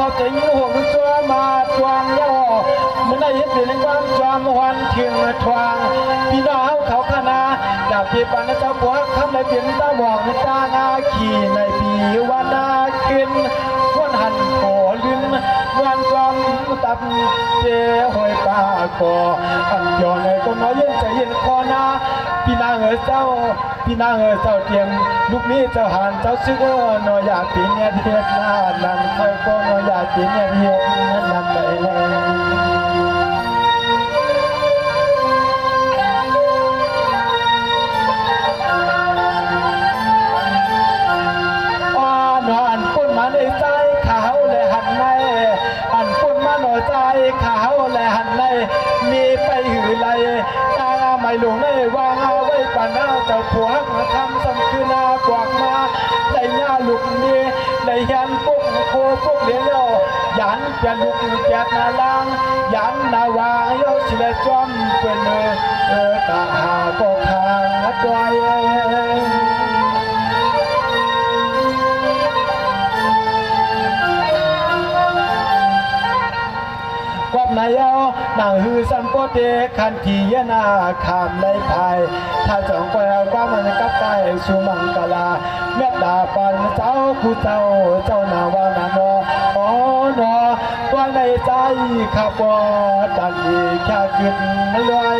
เขาจะยิงหัวมันตัวมาจวงย่อมันได้ยินเสียงความจอมวันเทียงทวงพี่น้องเขาคณะดาบพี่ปานเจ้าบัวคำในเปลี่ยนตาหมองตาหน้าขี่ในปีวันนาขึ้นวันหันโผลิ้นวันจอมตับเจ้หอยปากออันย้อนเลยก็น้อยยังใจเย็นคอนาพี่นางเจ้าพี่นางเจ้าเทียมลูกนี้เจ้าหันเจ้าซึกนอยากปีเนี่ยเทียบหน้านั่นใครก็นอยากปีเนี่ยเทียบนั่นไปในใจขาวและหันในอันปุ่นมาหน่อใจขาวและหันในมีไปหือไรตาไม่หลงในวางเอาไว้ป่านหน้าเจ้าผัวมาทำสำคืนนากวากมาได้ย่าลูกมีได้ยันปุ๊กโคปุ๊กเลี้ยงเรายันเปียลูกแกนาลางยันนาวาโยสิเลจอมเป็นตาหาก็ทางด้วยนายนางฮือสัมโปเตคันทียนาขามในภายถ้าจองไปเอาความมันกับไปสุมังกลาเมตตาปันเจ้าผู้เจ้านาวานานอ๋อนอตัวในใจข้าพอตัดอีกแค่ขึ้นลอย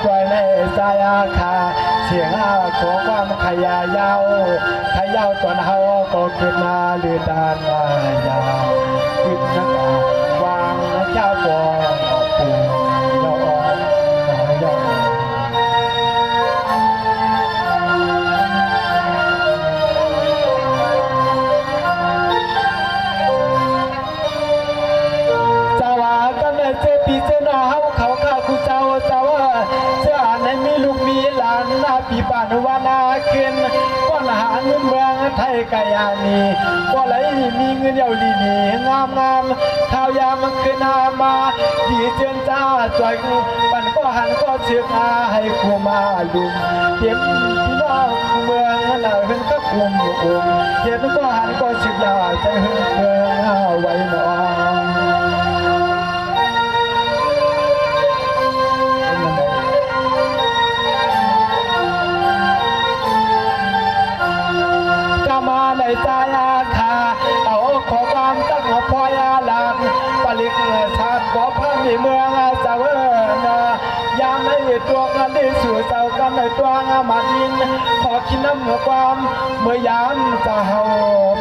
ตัวในใจอาคาเสียงของความขยายาวขยาวตอนเฮาก็ขึ้นมาลือดานมายาวขึ้นนักวางเจ้าบ่อปูยอยเจ้าว่ากันเลยเจ็บปีเจ้าหน้าเขาข้าคุณเจ้ามีลูกมีหลานนาปีปานวานาขึ้นก้อนหาเงินเมืองไทยกายานีก็เลยมีเงินเยาลีนีงามข้าวยามันขึ้นนามาดีเจือนจ้าจอยปั่นก็หันก็เชือกให้คูมาลุมเต็มพี่น้องเมืองน่ะเห็นก็คุมองเห็นก็หันก็เชือกยาใจเห็นเมืองไว้หนอในใจอาคาเอาขอความตั้งพอยาหลักผลิตชาติขอพระมีเมืองเจ้าเอ๋ยามไม่ตัวกันที่สู่เจ้ากันในตัวมาดินขอคิดน้ำความเมื่อยามจะเฮา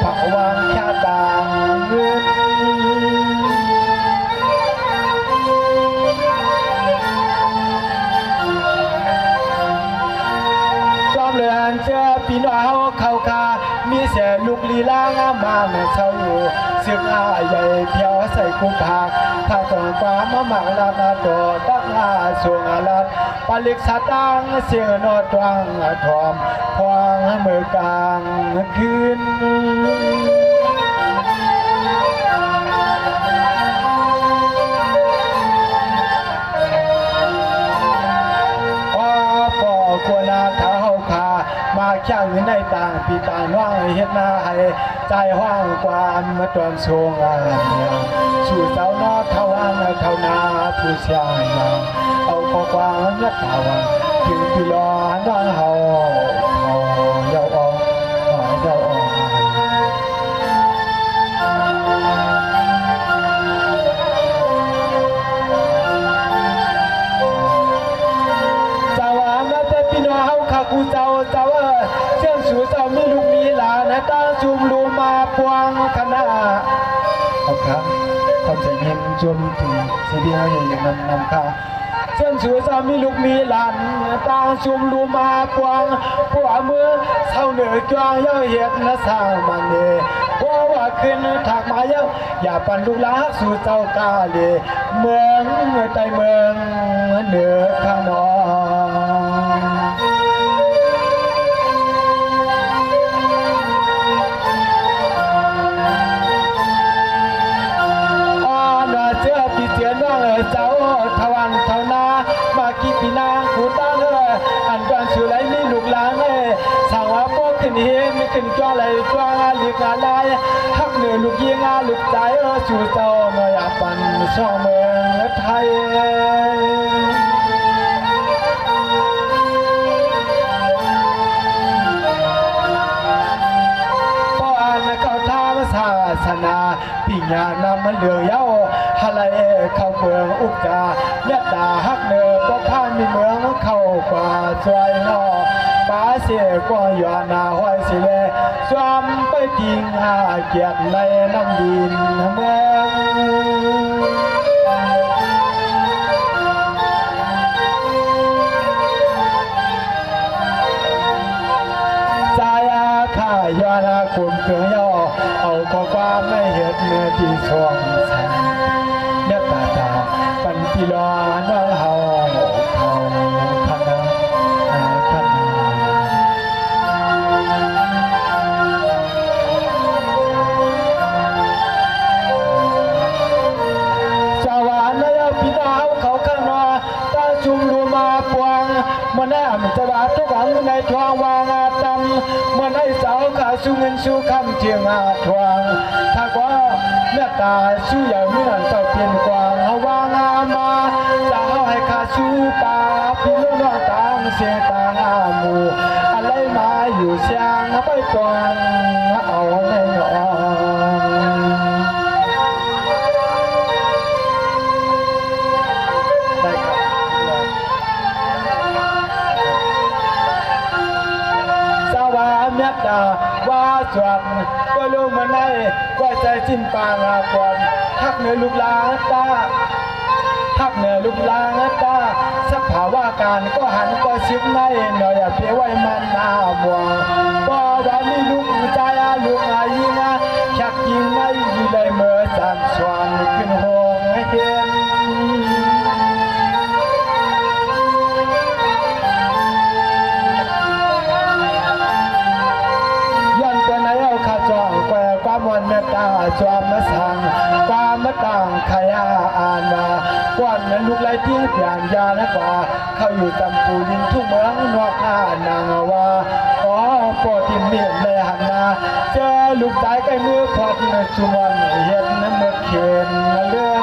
ผักวางแค่ต่างเงินจอมเรือนเจอพี่น้องเขาคามีเสียลูกลีลางมาเมื่อเช้าอยู่เสือกใหญ่เพียวใส่คุ้มผักถ้าต้องฟ้ามาหมักลานาตัวดักสวงลัดปลิกสตังเสียงนอตวังทอมพวางมือกลางคืนกวนาเขาพามาแข่งในต่างปีต่างว่างเฮ็ดนาให้ใจว่างความมาตอนทรงสู่เจ้านอทวางเท่านาผู้เสียงเอาข้อความยัดเท่าถึงปีรอน้องเฮาเยาอ่อนเยาอ่อนกูเจ้าเชื่อสู่เจ้ามีลูกมีหลานตาจุ่มรูมาพวงคณะเอาครับเขาจะเห็นจุ่มถึงสิเดียวอย่างนำค่ะเชื่อสู่เจ้ามีลูกมีหลานตาจุ่มรูมาพวงผัวเมื่อเศร้าเหนือกลางเยาเหยียดนะสร้างมันเนเพราะว่าขึ้นถักมาเยาอย่าปั่นลูกหลาสู่เจ้ากาเลเมืองใจเมืองเหนือข้างนอกเจ้าทวัน ไม่ขึ้นจ้าไหลจ้างาลีกาลายฮักเหนือลูกยิงาลูกใจสู่เจ้าเมื่ออยากปั่นช่องเมืองไทยศาสนาปิญญานำมันเหลืองเย้าฮาไลเข้าเมืองอุกจาเนียดาฮักเนือก็ผ่านมีเมืองเข้ากว่าสวยนอป้าเสียก็ย้อนหน้าห้อยสิเลสวมไปทิ้งหาเกียรติในน้ำดินเมืองข้าย้อนคุณเกลือย่อเอาข้อความไม่เห็นเมื่อที่ช่วงสันเนื้อตาตาปันปีลอน้องเฮาเขาคณะชาวบ้านในพี่น้องเขาข้างนอกตาชุมรูมาปวงมันแน่มันจะบาดทุกขังในทวงวางอาตำมันให้สาวขาสู้เงินสู้คำเทียงอาทวงถ้าว่าเมื่อตาสู้ใหญ่เมื่อนั้นเจ้าเปลี่ยนกวางเอาวางอามาจะเอาให้ขาสู้ป่าพี่น้องต่างเสียต่างอาหมูอะไรมาอยู่เชียงไปกวางเอาไม่ออกเมียดาว่าสวนก็รู้มันได้ว่าใจจิ้นปางาก่อนทักเหนือลูกลาตาทักเหนือลูกลาตาสักภาวะการก็หันก็ชิบในหน่อยเพียไว้มันหน้าบัวก็ว่ามีลูกใจลูกอายิงชักยิงในอยู่เลยเมื่อจันทร์สว่างขึ้นห้องให้เห็นความวันเมตตาจอมมาสั่งความมาต่างขยาอ่านมาก่อนนั้นลูกไล่ที่เปลี่ยนยาและกว่าเขาอยู่จำปูดินทุ่งเมืองนอกหน้านางว่าขอโปรดทิมเมียนเลยหันนาเจอลูกตายใกล้มือพอดในชวนเห็นน้ำมือเข็นเรื่อง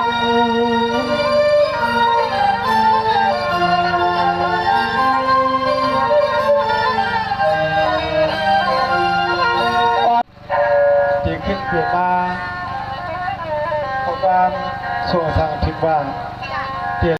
ขึ้นเกิดมาเพราะว่าส่งทางถึงว่า